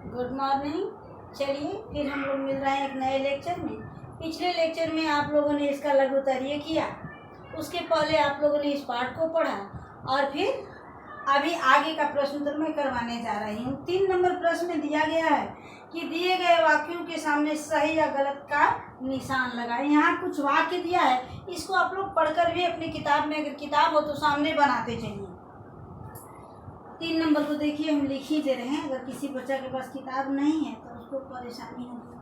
Good morning. चलिए फिर हम लोग मिल रहे हैं एक नए लेक्चर में। पिछले लेक्चर में आप लोगों ने इसका लघुत्तरीय किया, उसके पहले आप लोगों ने इस पाठ को पढ़ा और फिर अभी आगे का प्रश्न उत्तर मैं करवाने जा रही हूँ। 3 नंबर प्रश्न में दिया गया है कि दिए गए वाक्यों के सामने सही या गलत का निशान लगाएं। यहाँ कुछ वाक्य दिया है, इसको आप लोग पढ़कर भी अपनी किताब में, अगर किताब हो तो सामने बनाते चलिए। 3 नंबर को देखिए, हम लिख ही दे रहे हैं, अगर किसी बच्चा के पास किताब नहीं है तो उसको परेशानी होगी।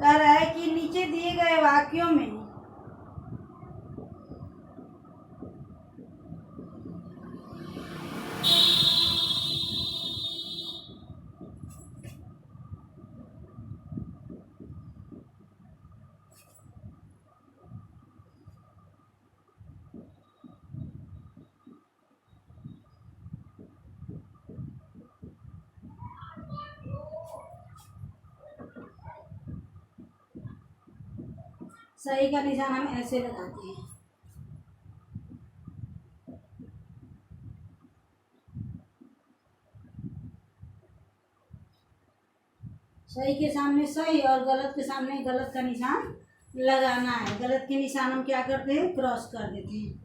कह रहा है कि नीचे दिए गए वाक्यों में सही का निशान हम ऐसे लगाते हैं। सही के सामने सही और गलत के सामने गलत का निशान लगाना है। गलत के निशान हम क्या करते हैं, क्रॉस कर देते हैं।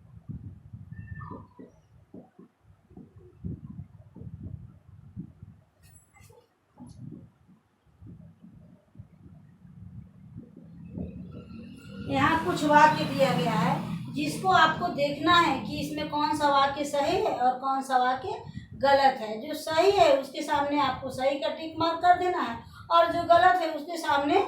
यहाँ कुछ वाक्य दिया गया है जिसको आपको देखना है कि इसमें कौन सा वाक्य सही है और कौन सा वाक्य गलत है। जो सही है उसके सामने आपको सही का टिक मार्क कर देना है और जो गलत है उसके सामने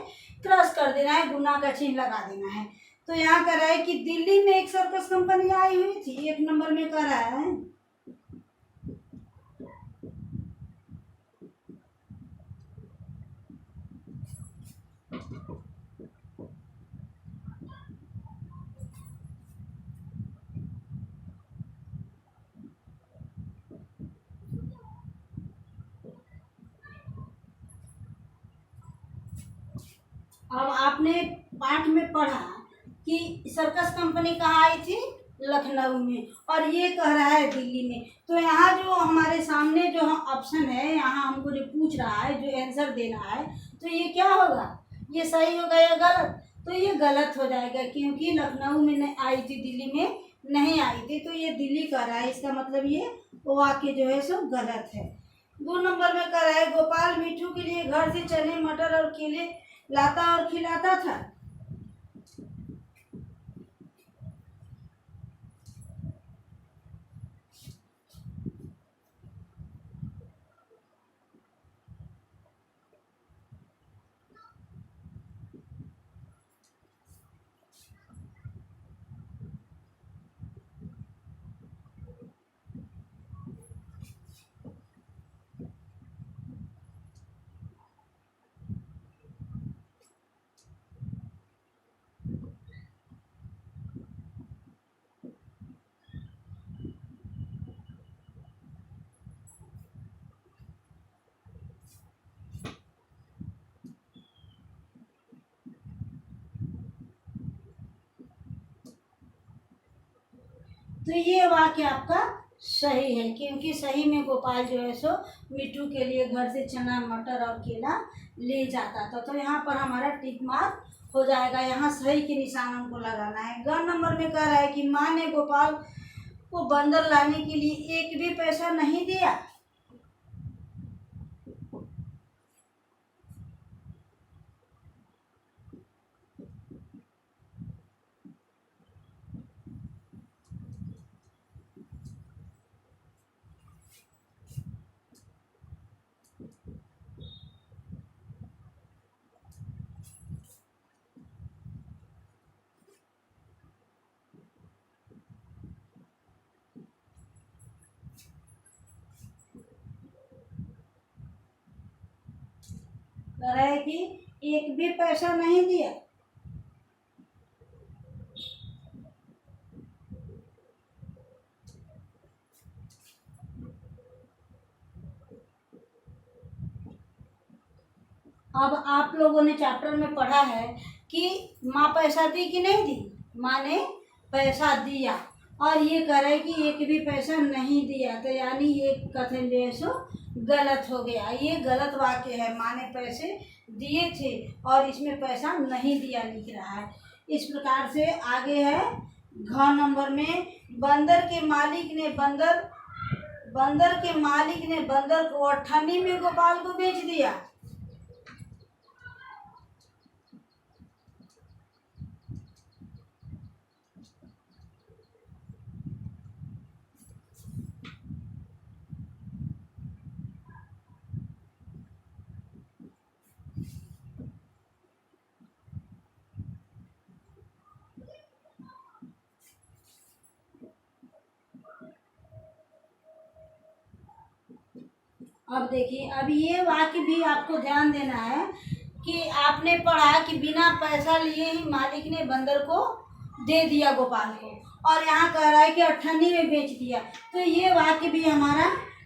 क्रॉस कर देना है, गुना का चिन्ह लगा देना है। तो यहाँ कह रहा है कि दिल्ली में एक सर्कस कंपनी आई हुई थी। 1 नंबर में कह रहा है अब आपने पाठ में पढ़ा कि सर्कस कंपनी कहाँ आई थी, लखनऊ में, और ये कह रहा है दिल्ली में। तो यहाँ जो हमारे सामने जो ऑप्शन है, यहाँ हमको जो पूछ रहा है, जो आंसर देना है, तो ये क्या होगा, ये सही होगा या गलत? तो ये गलत हो जाएगा क्योंकि लखनऊ में नहीं आई थी, दिल्ली में नहीं आई थी। तो ये दिल्ली कह रहा है, इसका मतलब ये वाक्य जो है सो गलत है। 2 नंबर में कह रहा है गोपाल मीठू के लिए घर से चने, मटर और केले लाता और खिलाता था। तो ये वाक्य आपका सही है क्योंकि सही में गोपाल जो है सो मिट्टू के लिए घर से चना, मटर और केला ले जाता था। तो यहाँ पर हमारा टिक मार्क हो जाएगा। यहाँ सही के निशान हमको लगाना है। ग नंबर में कह रहा है कि माँ ने गोपाल को बंदर लाने के लिए 1 भी पैसा नहीं दिया। कह रहा है कि 1 भी पैसा नहीं दिया। अब आप लोगों ने चैप्टर में पढ़ा है कि माँ पैसा दी कि नहीं दी, माँ ने पैसा दिया और ये कह रहा है कि 1 भी पैसा नहीं दिया। तो यानी ये कथन जो है सो गलत हो गया, ये गलत वाक्य है। माँ ने पैसे दिए थे और इसमें पैसा नहीं दिया लिख रहा है। इस प्रकार से आगे है घ नंबर में, बंदर के मालिक ने बंदर को अठन्नी में गोपाल को बेच दिया। अब देखिए, अब ये वाक्य भी आपको ध्यान देना है कि आपने पढ़ा कि बिना पैसा लिए ही मालिक ने बंदर को दे दिया गोपाल को, और यहाँ कह रहा है कि अठन्नी में बेच दिया। तो ये वाक्य भी हमारा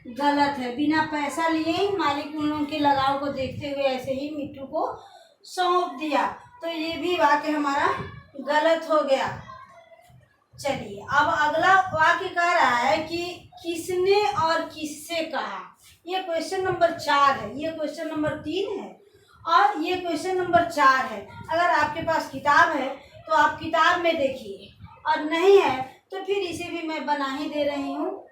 गलत है। बिना पैसा लिए ही मालिक उन लोगों के लगाव को देखते हुए ऐसे ही मिट्टू को सौंप दिया, तो ये भी वाक्य हमारा गलत हो गया। चलिए, अब अगला वाक्य कह रहा है कि किसने और किससे कहा। ये क्वेश्चन नंबर 4 है, ये क्वेश्चन नंबर 3 है और ये क्वेश्चन नंबर 4 है। अगर आपके पास किताब है तो आप किताब में देखिए, और नहीं है तो फिर इसे भी मैं बना ही दे रही हूँ,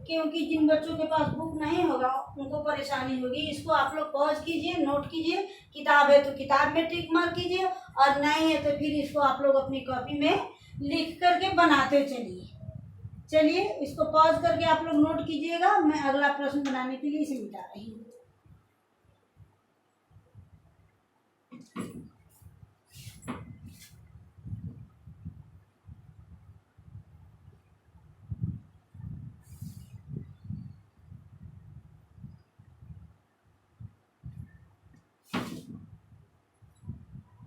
क्योंकि जिन बच्चों के पास बुक नहीं होगा उनको परेशानी होगी। इसको आप लोग पॉज कीजिए, नोट कीजिए। किताब है तो किताब में टिक मार कीजिए, और नहीं है तो फिर इसको आप लोग अपनी कॉपी में लिख करके बनाते चलिए इसको पॉज करके आप लोग नोट कीजिएगा। मैं अगला प्रश्न बनाने के लिए इसे मिटा रही हूँ।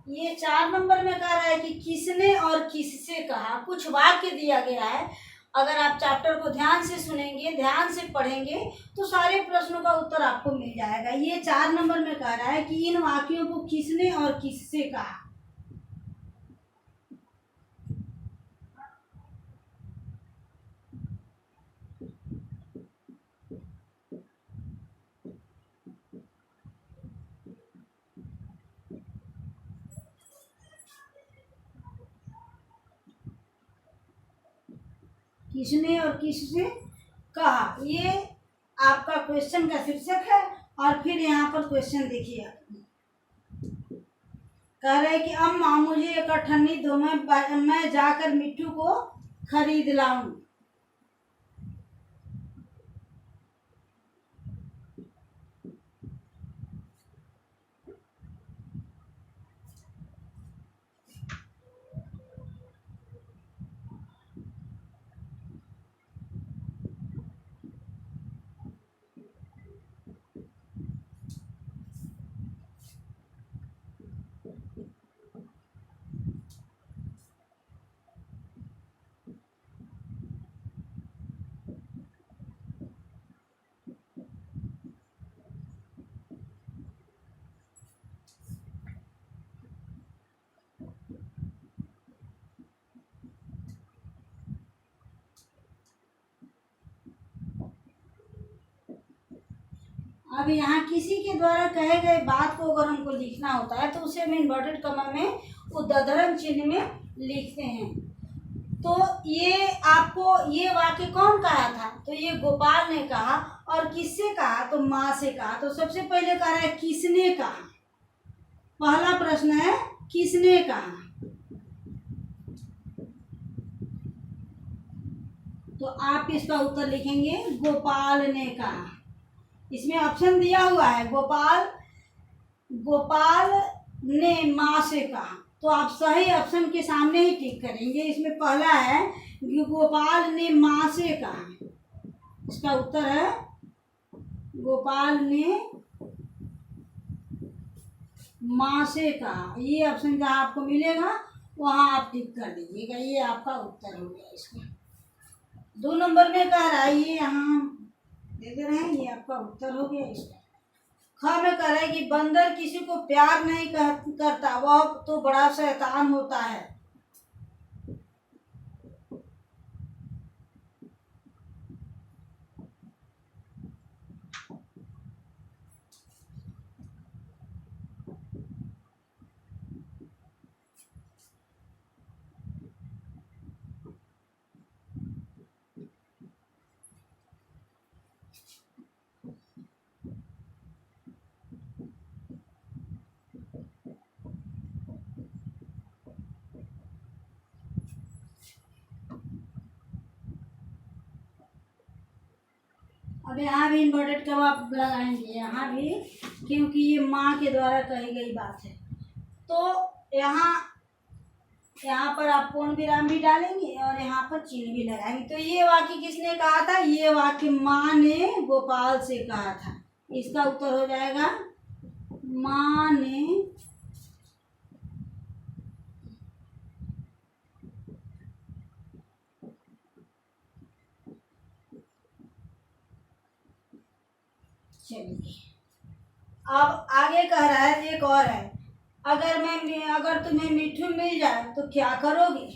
ये 4 नंबर में कह रहा है कि किसने और किससे कहा। कुछ वाक्य दिया गया है, अगर आप चैप्टर को ध्यान से सुनेंगे, ध्यान से पढ़ेंगे तो सारे प्रश्नों का उत्तर आपको मिल जाएगा। ये 4 नंबर में कह रहा है कि इन वाक्यों को किसने और किससे कहा। किसने और किससे कहा, ये आपका क्वेश्चन का शीर्षक है। और फिर यहाँ पर क्वेश्चन देखिए, कह रहे हैं कि अम्मा मुझे एक अठन्नी दो, मैं जाकर मिट्टू को खरीद लाऊं। अब यहाँ किसी के द्वारा कहे गए बात को अगर हमको लिखना होता है तो उसे हम इन्वर्टेड कॉमा में उद्धरण चिन्ह में लिखते हैं। तो ये आपको ये वाक्य कौन कहा था, तो ये गोपाल ने कहा। और किससे कहा, तो माँ से कहा। तो सबसे पहले कह रहा है किसने कहा, पहला प्रश्न है किसने कहा। तो आप इसका उत्तर लिखेंगे गोपाल ने कहा। इसमें ऑप्शन दिया हुआ है गोपाल ने माँ से कहा, तो आप सही ऑप्शन के सामने ही टिक करेंगे। इसमें पहला है कि गोपाल ने माँ से कहा, इसका उत्तर है गोपाल ने माँ से कहा। ये ऑप्शन जहाँ आपको मिलेगा वहाँ आप टिक कर दीजिएगा, ये आपका उत्तर हो गया। इसका 2 नंबर में कह रहा है, ये यहाँ देख रहे हैं, ये आपका उत्तर हो गया। इसका ख में कह रहा है कि बंदर किसी को प्यार नहीं करता, वह तो बड़ा शैतान होता है। अब यहाँ भी इन्वर्टेड कब आप लगाएंगे, यहाँ भी, क्योंकि ये माँ के द्वारा कही गई बात है। तो यहाँ पर आप पूर्ण विराम भी डालेंगे और यहाँ पर चिन्ह भी लगाएंगे। तो ये वाक्य किसने कहा था? ये वाक्य माँ ने गोपाल से कहा था। इसका उत्तर हो जाएगा माँ ने चलिए अब आगे कह रहा है, एक और है, अगर तुम्हें मिट्ठू मिल जाए तो क्या करोगे?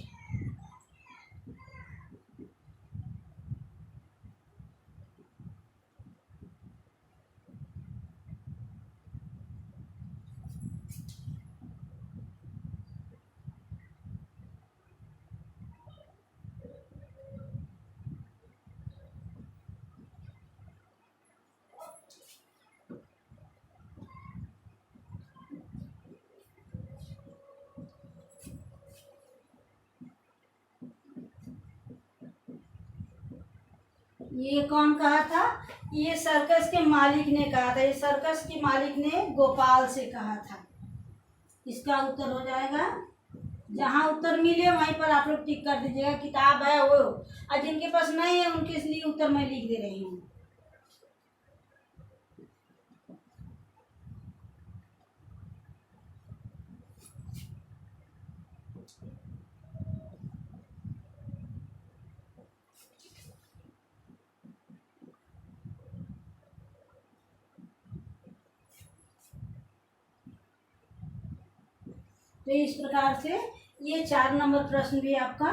ये कौन कहा था? ये सर्कस के मालिक ने कहा था। ये सर्कस के मालिक ने गोपाल से कहा था। इसका उत्तर हो जाएगा, जहाँ उत्तर मिले वहीं पर आप लोग टिक कर दीजिएगा। किताब है वो, और जिनके पास नहीं है उनके लिए उत्तर मैं लिख दे रही हूँ। तो इस प्रकार से ये 4 नंबर प्रश्न भी आपका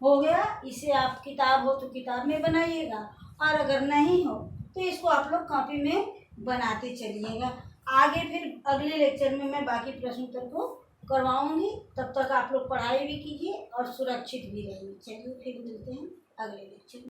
हो गया। इसे आप किताब हो तो किताब में बनाइएगा, और अगर नहीं हो तो इसको आप लोग कॉपी में बनाते चलिएगा। आगे फिर अगले लेक्चर में मैं बाकी प्रश्न उत्तर को करवाऊंगी। तब तक आप लोग पढ़ाई भी कीजिए और सुरक्षित भी रहिए। चलिए फिर मिलते हैं अगले लेक्चर में।